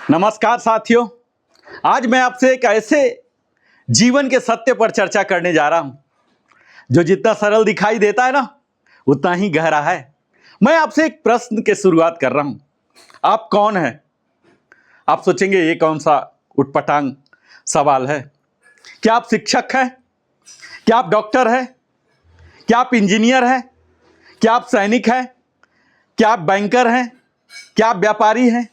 नमस्कार साथियों। आज मैं आपसे एक ऐसे जीवन के सत्य पर चर्चा करने जा रहा हूं जो जितना सरल दिखाई देता है ना, उतना ही गहरा है। मैं आपसे एक प्रश्न के शुरुआत कर रहा हूं। आप कौन हैं? आप सोचेंगे ये कौन सा उटपटांग सवाल है। क्या आप शिक्षक हैं? क्या आप डॉक्टर हैं? क्या आप इंजीनियर हैं? क्या आप सैनिक हैं? क्या आप बैंकर हैं? क्या आप व्यापारी हैं?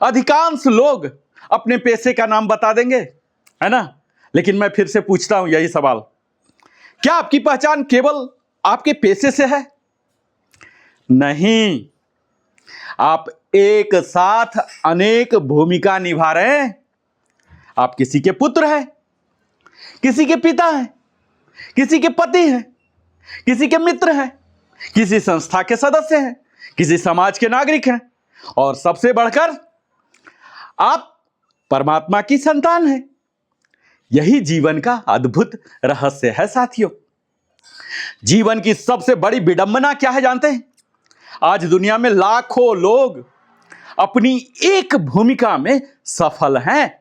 अधिकांश लोग अपने पेशे का नाम बता देंगे, है ना। लेकिन मैं फिर से पूछता हूं यही सवाल, क्या आपकी पहचान केवल आपके पेशे से है? नहीं, आप एक साथ अनेक भूमिका निभा रहे हैं। आप किसी के पुत्र हैं, किसी के पिता हैं, किसी के पति हैं, किसी के मित्र हैं, किसी संस्था के सदस्य हैं, किसी समाज के नागरिक हैं, और सबसे बढ़कर आप परमात्मा की संतान हैं। यही जीवन का अद्भुत रहस्य है साथियों। जीवन की सबसे बड़ी विडंबना क्या है जानते हैं? आज दुनिया में लाखों लोग अपनी एक भूमिका में सफल हैं,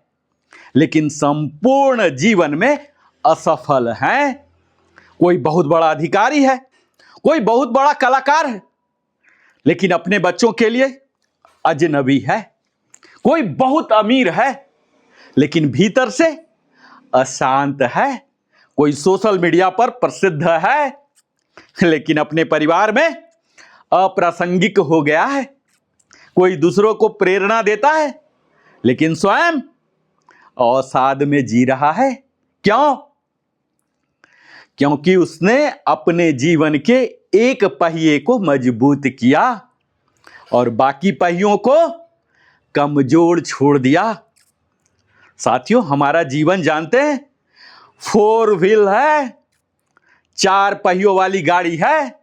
लेकिन संपूर्ण जीवन में असफल हैं। कोई बहुत बड़ा अधिकारी है, कोई बहुत बड़ा कलाकार है, लेकिन अपने बच्चों के लिए अजनबी है। कोई बहुत अमीर है, लेकिन भीतर से अशांत है। कोई सोशल मीडिया पर प्रसिद्ध है, लेकिन अपने परिवार में अप्रासंगिक हो गया है। कोई दूसरों को प्रेरणा देता है, लेकिन स्वयं अवसाद में जी रहा है। क्यों? क्योंकि उसने अपने जीवन के एक पहिए को मजबूत किया और बाकी पहियों को कमजोर छोड़ दिया। साथियों, हमारा जीवन जानते हैं, 4 व्हील है, 4 पहियों वाली गाड़ी है।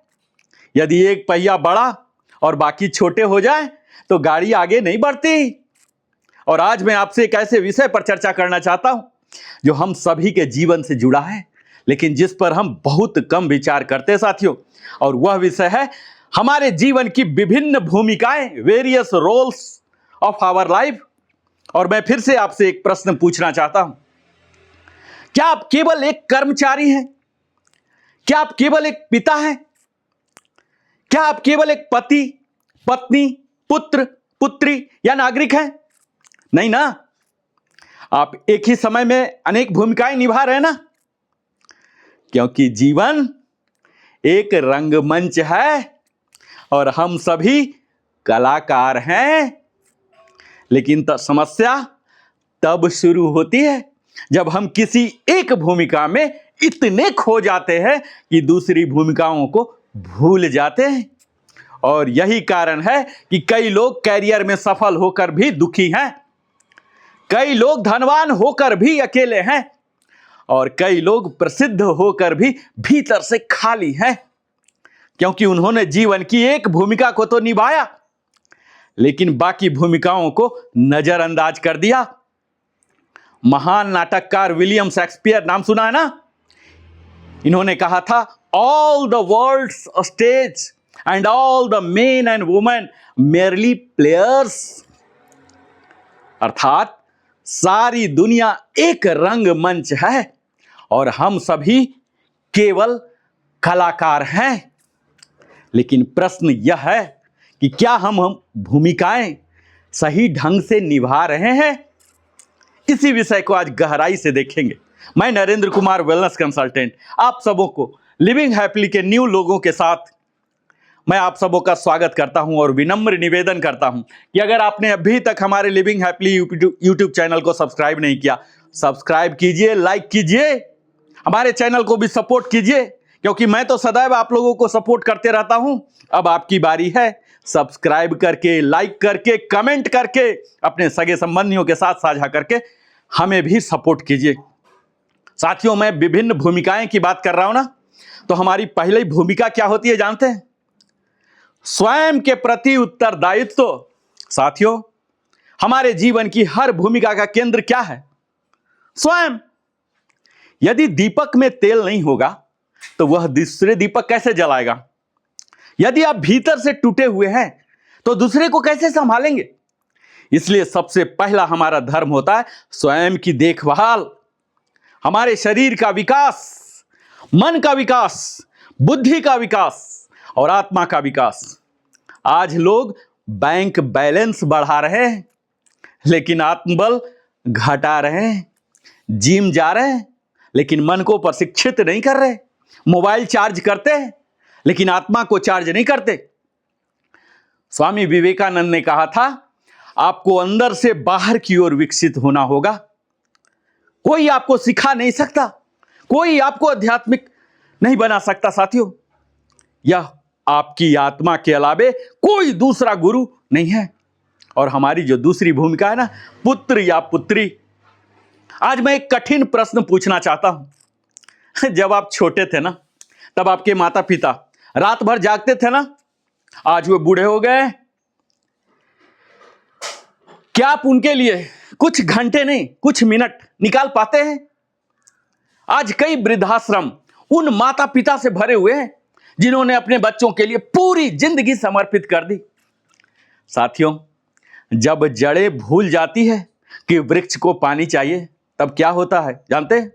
यदि एक पहिया बड़ा और बाकी छोटे हो जाए तो गाड़ी आगे नहीं बढ़ती। और आज मैं आपसे एक ऐसे विषय पर चर्चा करना चाहता हूं जो हम सभी के जीवन से जुड़ा है, लेकिन जिस पर हम बहुत कम विचार करते हैं साथियों। और वह विषय है हमारे जीवन की विभिन्न भूमिकाएं, various roles of our life. और मैं फिर से आपसे एक प्रश्न पूछना चाहता हूं, क्या आप केवल एक कर्मचारी हैं? क्या आप केवल एक पिता हैं? क्या आप केवल एक पति, पत्नी, पुत्र, पुत्री या नागरिक हैं? नहीं ना। आप एक ही समय में अनेक भूमिकाएं निभा रहे हैं ना। क्योंकि जीवन एक रंगमंच है और हम सभी कलाकार हैं। लेकिन समस्या तब शुरू होती है जब हम किसी एक भूमिका में इतने खो जाते हैं कि दूसरी भूमिकाओं को भूल जाते हैं। और यही कारण है कि कई लोग कैरियर में सफल होकर भी दुखी हैं, कई लोग धनवान होकर भी अकेले हैं, और कई लोग प्रसिद्ध होकर भी भीतर से खाली हैं। क्योंकि उन्होंने जीवन की एक भूमिका को तो निभाया, लेकिन बाकी भूमिकाओं को नजरअंदाज कर दिया। महान नाटककार विलियम शेक्सपियर, नाम सुना है ना? इन्होंने कहा था, all the world's stage and all the men and women merely players. अर्थात सारी दुनिया एक रंगमंच है और हम सभी केवल कलाकार हैं। लेकिन प्रश्न यह है कि क्या हम भूमिकाएं सही ढंग से निभा रहे हैं? इसी विषय को आज गहराई से देखेंगे। मैं नरेंद्र कुमार, वेलनेस कंसल्टेंट, आप सबों को लिविंग हैप्पीली के न्यू लोगों के साथ मैं आप सबों का स्वागत करता हूं और विनम्र निवेदन करता हूं कि अगर आपने अभी तक हमारे लिविंग हैप्पीली यूट्यूब चैनल को सब्सक्राइब नहीं किया, सब्सक्राइब कीजिए, लाइक कीजिए, हमारे चैनल को भी सपोर्ट कीजिए। क्योंकि मैं तो सदैव आप लोगों को सपोर्ट करते रहता हूं। अब आपकी बारी है। सब्सक्राइब करके, लाइक करके, कमेंट करके, अपने सगे संबंधियों के साथ साझा करके हमें भी सपोर्ट कीजिए। साथियों, मैं विभिन्न भूमिकाएं की बात कर रहा हूं ना, तो हमारी पहली भूमिका क्या होती है जानते हैं? स्वयं के प्रति उत्तरदायित्व। साथियों, हमारे जीवन की हर भूमिका का केंद्र क्या है? स्वयं। यदि दीपक में तेल नहीं होगा तो वह दूसरे दीपक कैसे जलाएगा? यदि आप भीतर से टूटे हुए हैं तो दूसरे को कैसे संभालेंगे? इसलिए सबसे पहला हमारा धर्म होता है स्वयं की देखभाल, हमारे शरीर का विकास, मन का विकास, बुद्धि का विकास और आत्मा का विकास। आज लोग बैंक बैलेंस बढ़ा रहे हैं लेकिन आत्मबल घटा रहे हैं, जिम जा रहे हैं लेकिन मन को प्रशिक्षित नहीं कर रहे, मोबाइल चार्ज करते हैं लेकिन आत्मा को चार्ज नहीं करते। स्वामी विवेकानंद ने कहा था, आपको अंदर से बाहर की ओर विकसित होना होगा। कोई आपको सिखा नहीं सकता, कोई आपको आध्यात्मिक नहीं बना सकता साथियों। यह आपकी आत्मा के अलावे कोई दूसरा गुरु नहीं है। और हमारी जो दूसरी भूमिका है ना, पुत्र या पुत्री। आज मैं एक कठिन प्रश्न पूछना चाहता हूं। जब आप छोटे थे ना, तब आपके माता पिता रात भर जागते थे ना, आज वे बूढ़े हो गए, क्या आप उनके लिए कुछ घंटे नहीं, कुछ मिनट निकाल पाते हैं? आज कई वृद्धाश्रम उन माता पिता से भरे हुए हैं जिन्होंने अपने बच्चों के लिए पूरी जिंदगी समर्पित कर दी। साथियों, जब जड़ें भूल जाती है कि वृक्ष को पानी चाहिए, तब क्या होता है जानते हैं?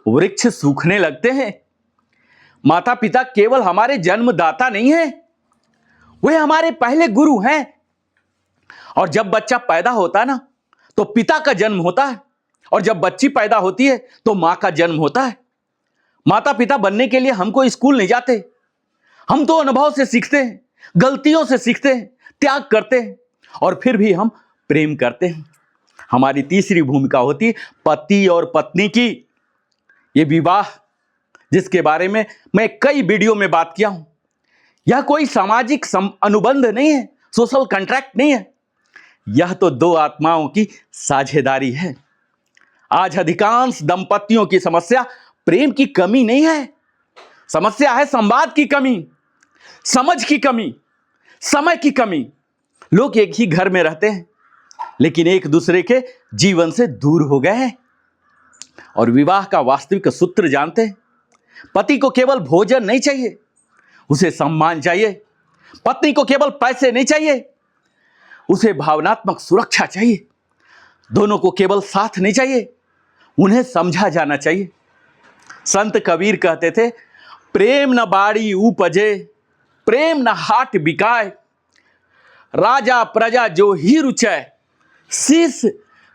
वृक्ष सूखने लगते हैं। माता पिता केवल हमारे जन्मदाता नहीं हैं, वे हमारे पहले गुरु हैं। और जब बच्चा पैदा होता है ना, तो पिता का जन्म होता है, और जब बच्ची पैदा होती है तो मां का जन्म होता है। माता पिता बनने के लिए हमको स्कूल नहीं जाते, हम तो अनुभव से सीखते हैं, गलतियों से सीखते हैं, त्याग करते हैं और फिर भी हम प्रेम करते हैं। हमारी तीसरी भूमिका होती है पति और पत्नी की। ये विवाह, जिसके बारे में मैं कई वीडियो में बात किया हूं, यह कोई सामाजिक अनुबंध नहीं है, सोशल कॉन्ट्रैक्ट नहीं है। यह तो दो आत्माओं की साझेदारी है। आज अधिकांश दंपतियों की समस्या प्रेम की कमी नहीं है, समस्या है संवाद की कमी, समझ की कमी, समय की कमी। लोग एक ही घर में रहते हैं लेकिन एक दूसरे के जीवन से दूर हो गए हैं। और विवाह का वास्तविक सूत्र जानते हैं? पति को केवल भोजन नहीं चाहिए, उसे सम्मान चाहिए। पत्नी को केवल पैसे नहीं चाहिए, उसे भावनात्मक सुरक्षा चाहिए। दोनों को केवल साथ नहीं चाहिए, उन्हें समझा जाना चाहिए। संत कबीर कहते थे, प्रेम न बाड़ी उपजे, प्रेम न हाट बिकाए, राजा प्रजा जो ही रुचय, शीश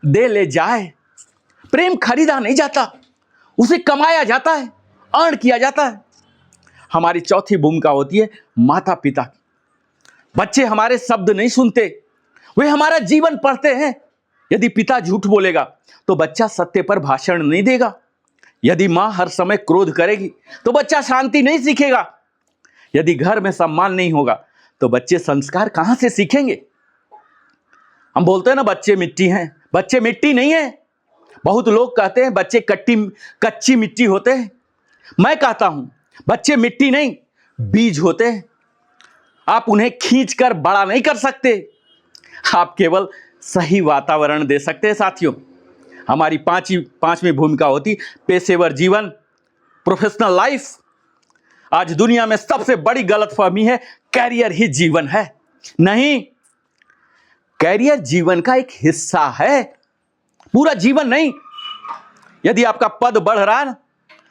दे ले जाए। प्रेम खरीदा नहीं जाता, उसे कमाया जाता है, अर्न किया जाता है। हमारी चौथी भूमिका होती है माता पिता की। बच्चे हमारे शब्द नहीं सुनते, वे हमारा जीवन पढ़ते हैं। यदि पिता झूठ बोलेगा तो बच्चा सत्य पर भाषण नहीं देगा। यदि मां हर समय क्रोध करेगी तो बच्चा शांति नहीं सीखेगा। यदि घर में सम्मान नहीं होगा तो बच्चे संस्कार कहां से सीखेंगे? हम बोलते हैं ना, बच्चे मिट्टी हैं। बच्चे मिट्टी नहीं है। बहुत लोग कहते हैं बच्चे कच्ची मिट्टी होते हैं। मैं कहता हूं बच्चे मिट्टी नहीं, बीज होते हैं। आप उन्हें खींचकर बड़ा नहीं कर सकते, आप केवल सही वातावरण दे सकते हैं। साथियों, हमारी पांचवी भूमिका होती पेशेवर जीवन, प्रोफेशनल लाइफ। आज दुनिया में सबसे बड़ी गलतफहमी है कैरियर ही जीवन है। नहीं, कैरियर जीवन का एक हिस्सा है, पूरा जीवन नहीं। यदि आपका पद बढ़ रहा है ना,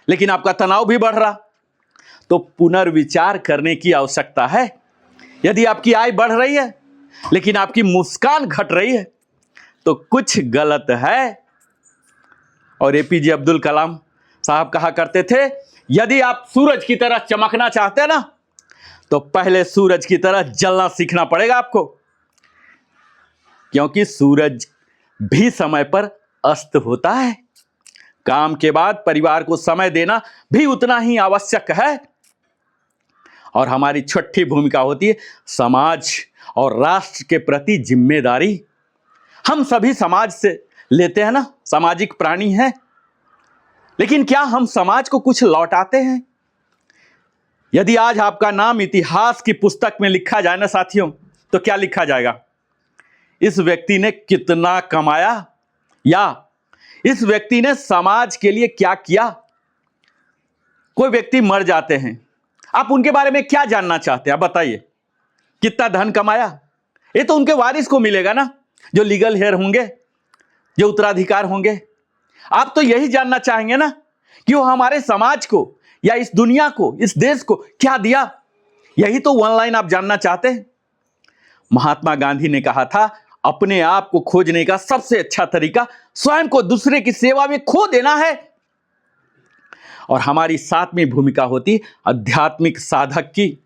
लेकिन आपका तनाव भी बढ़ रहा, तो पुनर्विचार करने की आवश्यकता है। यदि आपकी आय बढ़ रही है लेकिन आपकी मुस्कान घट रही है, तो कुछ गलत है। और एपीजे अब्दुल कलाम साहब कहा करते थे, यदि आप सूरज की तरह चमकना चाहते हैं ना, तो पहले सूरज की तरह जलना सीखना पड़ेगा आपको। क्योंकि सूरज भी समय पर अस्त होता है। काम के बाद परिवार को समय देना भी उतना ही आवश्यक है। और हमारी छठी भूमिका होती है समाज और राष्ट्र के प्रति जिम्मेदारी। हम सभी समाज से लेते हैं ना, सामाजिक प्राणी हैं। लेकिन क्या हम समाज को कुछ लौटाते हैं? यदि आज आपका नाम इतिहास की पुस्तक में लिखा जाए ना साथियों, तो क्या लिखा जाएगा? इस व्यक्ति ने कितना कमाया, या इस व्यक्ति ने समाज के लिए क्या किया। कोई व्यक्ति मर जाते हैं, आप उनके बारे में क्या जानना चाहते हैं? आप बताइए, कितना धन कमाया? ये तो उनके वारिस को मिलेगा ना। जो लीगल हेयर होंगे, जो उत्तराधिकार होंगे। आप तो यही जानना चाहेंगे ना कि वो हमारे समाज को या इस दुनिया को, इस देश को क्या दिया। यही तो वन लाइन आप जानना चाहते हैं। महात्मा गांधी ने कहा था, अपने आप को खोजने का सबसे अच्छा तरीका स्वयं को दूसरे की सेवा में खो देना है। और हमारी सातवीं भूमिका होती आध्यात्मिक साधक की।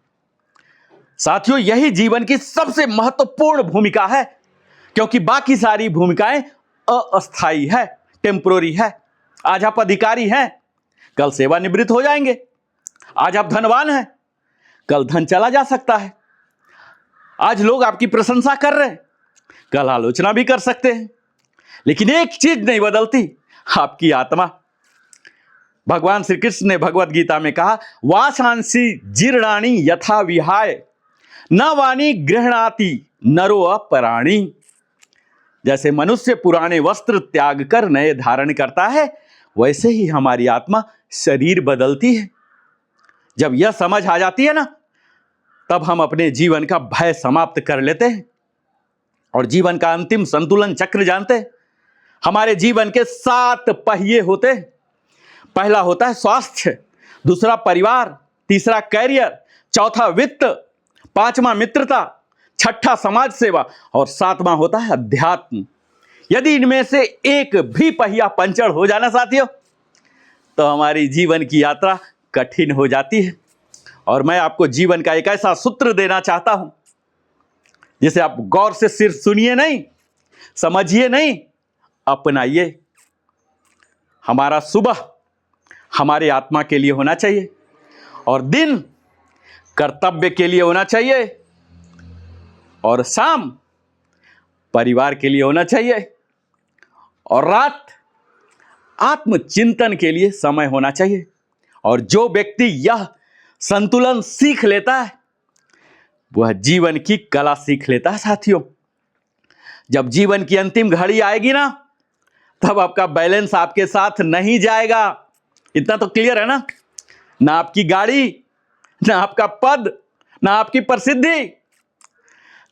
साथियों, यही जीवन की सबसे महत्वपूर्ण भूमिका है, क्योंकि बाकी सारी भूमिकाएं अस्थायी है, टेम्पोररी है। आज आप अधिकारी हैं, कल सेवानिवृत्त हो जाएंगे। आज आप धनवान हैं, कल धन चला जा सकता है। आज लोग आपकी प्रशंसा कर रहे हैं, कल आलोचना भी कर सकते हैं। लेकिन एक चीज नहीं बदलती, आपकी आत्मा। भगवान श्री कृष्ण ने भगवत गीता में कहा, वासांसी जीर्णानि यथा विहाय न वाणी गृह्णाति नरो अपराणी। जैसे मनुष्य पुराने वस्त्र त्याग कर नए धारण करता है, वैसे ही हमारी आत्मा शरीर बदलती है। जब यह समझ आ जाती है ना, तब हम अपने जीवन का भय समाप्त कर लेते हैं और जीवन का अंतिम संतुलन चक्र जानते हैं। हमारे जीवन के 7 पहिए होते हैं। पहला होता है स्वास्थ्य, दूसरा परिवार, तीसरा कैरियर, चौथा वित्त, पांचवा मित्रता, छठा समाज सेवा और सातवां होता है अध्यात्म। यदि इनमें से एक भी पहिया पंचर हो जाना साथियों, तो हमारी जीवन की यात्रा कठिन हो जाती है। और मैं आपको जीवन का एक ऐसा सूत्र देना चाहता हूं, जिसे आप गौर से सिर्फ सुनिए नहीं, समझिए नहीं, अपनाइए। हमारा सुबह हमारे आत्मा के लिए होना चाहिए, और दिन कर्तव्य के लिए होना चाहिए, और शाम परिवार के लिए होना चाहिए, और रात आत्मचिंतन के लिए समय होना चाहिए। और जो व्यक्ति यह संतुलन सीख लेता है, वह जीवन की कला सीख लेता है साथियों। जब जीवन की अंतिम घड़ी आएगी ना, तब आपका बैलेंस आपके साथ नहीं जाएगा। इतना तो क्लियर है ना? ना आपकी गाड़ी, ना आपका पद, ना आपकी प्रसिद्धि।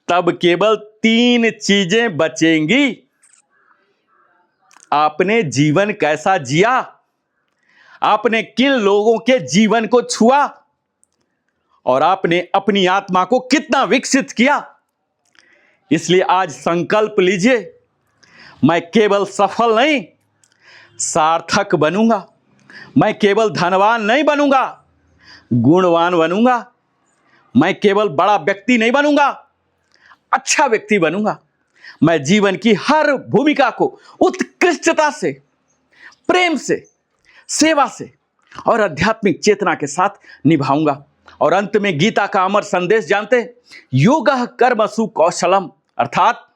तब केवल 3 चीजें बचेंगी। आपने जीवन कैसा जिया, आपने किन लोगों के जीवन को छुआ, और आपने अपनी आत्मा को कितना विकसित किया। इसलिए आज संकल्प लीजिए, मैं केवल सफल नहीं, सार्थक बनूंगा। मैं केवल धनवान नहीं बनूंगा, गुणवान बनूंगा। मैं केवल बड़ा व्यक्ति नहीं बनूंगा, अच्छा व्यक्ति बनूंगा। मैं जीवन की हर भूमिका को उत्कृष्टता से, प्रेम से, सेवा से और आध्यात्मिक चेतना के साथ निभाऊंगा। और अंत में गीता का अमर संदेश जानते हैं, योगः कर्मसु कौशलम, अर्थात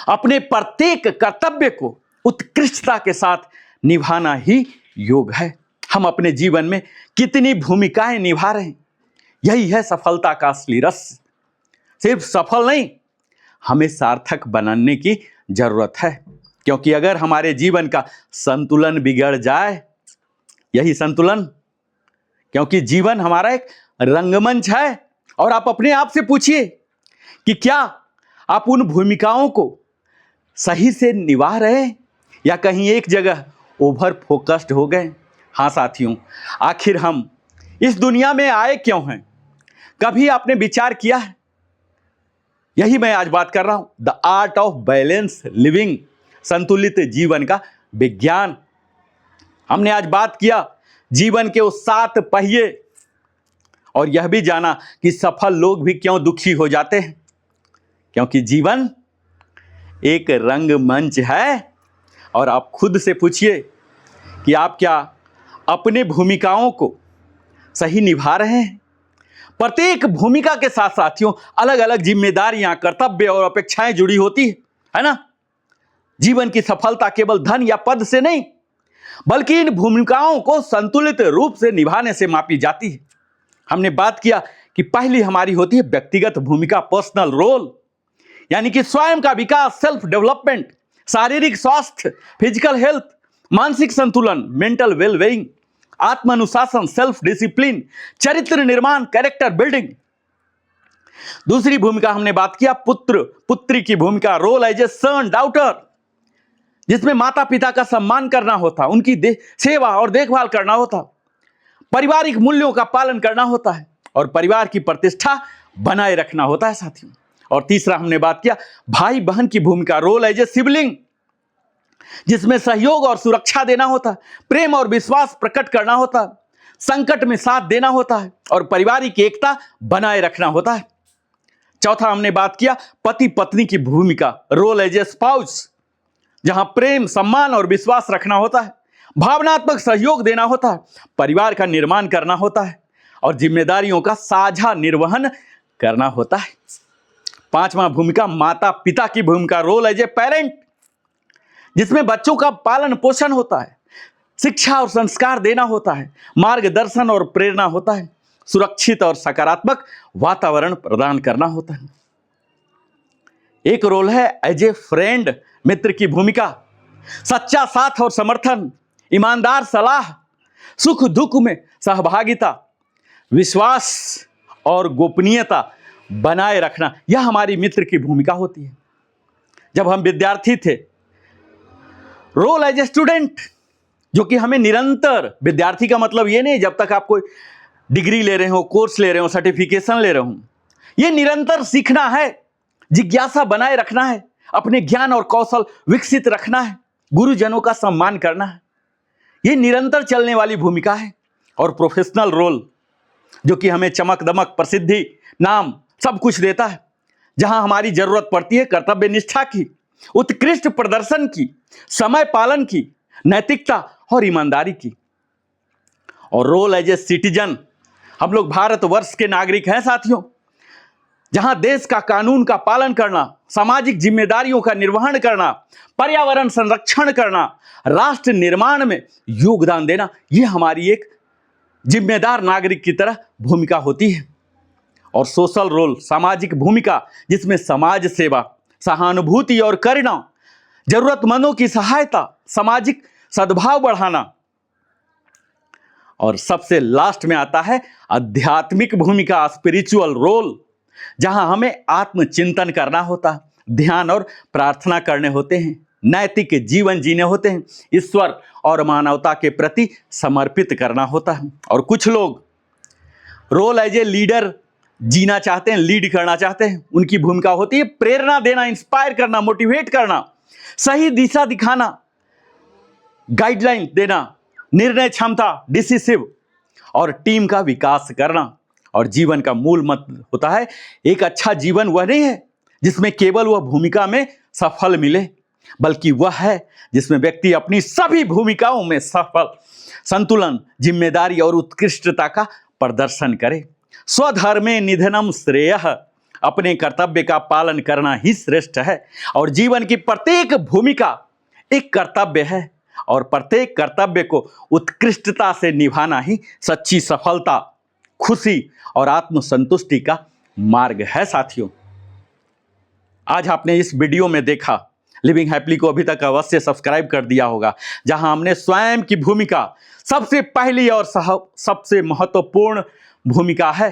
अपने प्रत्येक कर्तव्य को उत्कृष्टता के साथ निभाना ही योग है। हम अपने जीवन में कितनी भूमिकाएं निभा रहे हैं, यही है सफलता का असली रस। सिर्फ सफल नहीं, हमें सार्थक बनाने की जरूरत है। क्योंकि अगर हमारे जीवन का संतुलन बिगड़ जाए, यही संतुलन, क्योंकि जीवन हमारा एक रंगमंच है। और आप अपने आप से पूछिए कि क्या आप उन भूमिकाओं को सही से निभा रहे हैं, या कहीं एक जगह ओवर फोकस्ड हो गए। हाँ साथियों, आखिर हम इस दुनिया में आए क्यों हैं? कभी आपने विचार किया है? यही मैं आज बात कर रहा हूं, the art of balance living, संतुलित जीवन का विज्ञान। हमने आज बात किया जीवन के उस 7 पहिए, और यह भी जाना कि सफल लोग भी क्यों दुखी हो जाते हैं। क्योंकि जीवन एक रंगमंच है। और आप खुद से पूछिए कि आप क्या अपने भूमिकाओं को सही निभा रहे हैं। प्रत्येक भूमिका के साथ साथियों अलग अलग जिम्मेदारियां, कर्तव्य और अपेक्षाएं जुड़ी होती है ना। जीवन की सफलता केवल धन या पद से नहीं, बल्कि इन भूमिकाओं को संतुलित रूप से निभाने से मापी जाती है। हमने बात किया कि पहली हमारी होती है व्यक्तिगत भूमिका, पर्सनल रोल, यानी कि स्वयं का विकास, सेल्फ डेवलपमेंट, शारीरिक स्वास्थ्य, फिजिकल हेल्थ, मानसिक संतुलन, मेंटल वेलबीइंग, आत्म अनुशासन, सेल्फ डिसिप्लिन, चरित्र निर्माण, कैरेक्टर बिल्डिंग। दूसरी भूमिका हमने बात किया पुत्र पुत्री की भूमिका, role as a son daughter, जिसमें माता पिता का सम्मान करना होता, उनकी सेवा और देखभाल करना होता, पारिवारिक मूल्यों का पालन करना होता है और परिवार की प्रतिष्ठा बनाए रखना होता है साथियों। और तीसरा हमने बात किया भाई बहन की भूमिका, रोल एज ए सिबलिंग, जिसमें सहयोग और सुरक्षा देना होता है, प्रेम और विश्वास प्रकट करना होता है, संकट में साथ देना होता है और पारिवारिक एकता बनाए रखना होता है। चौथा हमने बात किया पति पत्नी की भूमिका, रोल एज ए स्पाउस, जहां प्रेम सम्मान और विश्वास रखना होता है, भावनात्मक सहयोग देना होता है, परिवार का निर्माण करना होता है और जिम्मेदारियों का साझा निर्वहन करना होता है। पांचवा भूमिका माता पिता की भूमिका, रोल एज ए पेरेंट, जिसमें बच्चों का पालन पोषण होता है, शिक्षा और संस्कार देना होता है, मार्गदर्शन और प्रेरणा होता है, सुरक्षित और सकारात्मक वातावरण प्रदान करना होता है। एक रोल है एज ए फ्रेंड, मित्र की भूमिका, सच्चा साथ और समर्थन, ईमानदार सलाह, सुख दुख में सहभागिता, विश्वास और गोपनीयता बनाए रखना, यह हमारी मित्र की भूमिका होती है। जब हम विद्यार्थी थे, रोल एज ए स्टूडेंट, जो कि हमें निरंतर, विद्यार्थी का मतलब ये नहीं जब तक आप कोई डिग्री ले रहे हो, कोर्स ले रहे हो, सर्टिफिकेशन ले रहे हो, ये निरंतर सीखना है, जिज्ञासा बनाए रखना है, अपने ज्ञान और कौशल विकसित रखना है, गुरुजनों का सम्मान करना है, ये निरंतर चलने वाली भूमिका है। और प्रोफेशनल रोल, जो कि हमें चमक दमक, प्रसिद्धि, नाम सब कुछ देता है, जहां हमारी जरूरत पड़ती है कर्तव्य निष्ठा की, उत्कृष्ट प्रदर्शन की, समय पालन की, नैतिकता और ईमानदारी की। और रोल एज ए सिटीजन, हम लोग भारतवर्ष के नागरिक हैं साथियों, जहां देश का कानून का पालन करना, सामाजिक जिम्मेदारियों का निर्वहन करना, पर्यावरण संरक्षण करना, राष्ट्र निर्माण में योगदान देना, यह हमारी एक जिम्मेदार नागरिक की तरह भूमिका होती है। और सोशल रोल, सामाजिक भूमिका, जिसमें समाज सेवा, सहानुभूति और करुणा, जरूरतमंदों की सहायता, सामाजिक सद्भाव बढ़ाना। और सबसे लास्ट में आता है आध्यात्मिक भूमिका, स्पिरिचुअल रोल, जहां हमें आत्मचिंतन करना होता, ध्यान और प्रार्थना करने होते हैं, नैतिक जीवन जीने होते हैं, ईश्वर और मानवता के प्रति समर्पित करना होता है। और कुछ लोग रोल एज ए लीडर जीना चाहते हैं, लीड करना चाहते हैं, उनकी भूमिका होती है प्रेरणा देना, इंस्पायर करना, मोटिवेट करना, सही दिशा दिखाना, गाइडलाइन देना, निर्णय क्षमता, डिसिसिव, और टीम का विकास करना। और जीवन का मूल मंत्र होता है एक अच्छा जीवन वह नहीं है जिसमें केवल वह भूमिका में सफल मिले, बल्कि वह है जिसमें व्यक्ति अपनी सभी भूमिकाओं में सफल, संतुलन, जिम्मेदारी और उत्कृष्टता का प्रदर्शन करे। स्वधर्मे निधनम श्रेयः, अपने कर्तव्य का पालन करना ही श्रेष्ठ है। और जीवन की प्रत्येक भूमिका एक कर्तव्य है और प्रत्येक कर्तव्य को उत्कृष्टता से निभाना ही सच्ची सफलता, खुशी और आत्मसंतुष्टि का मार्ग है साथियों। आज आपने इस वीडियो में देखा, लिविंग हैप्पीली को अभी तक अवश्य सब्सक्राइब कर दिया होगा, जहां हमने स्वयं की भूमिका सबसे पहली और सबसे महत्वपूर्ण भूमिका है,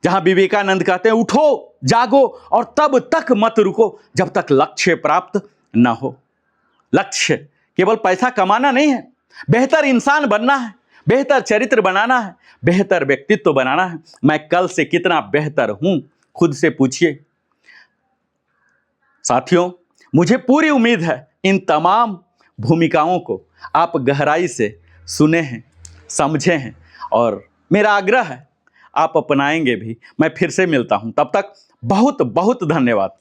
जहां विवेकानंद कहते हैं उठो, जागो और तब तक मत रुको जब तक लक्ष्य प्राप्त न हो। लक्ष्य केवल पैसा कमाना नहीं है, बेहतर इंसान बनना है, बेहतर चरित्र बनाना है, बेहतर व्यक्तित्व बनाना है। मैं कल से कितना बेहतर हूं, खुद से पूछिए। साथियों, मुझे पूरी उम्मीद है इन तमाम भूमिकाओं को आप गहराई से सुने हैं, समझे हैं और मेरा आग्रह है आप अपनाएंगे भी। मैं फिर से मिलता हूं, तब तक बहुत बहुत धन्यवाद।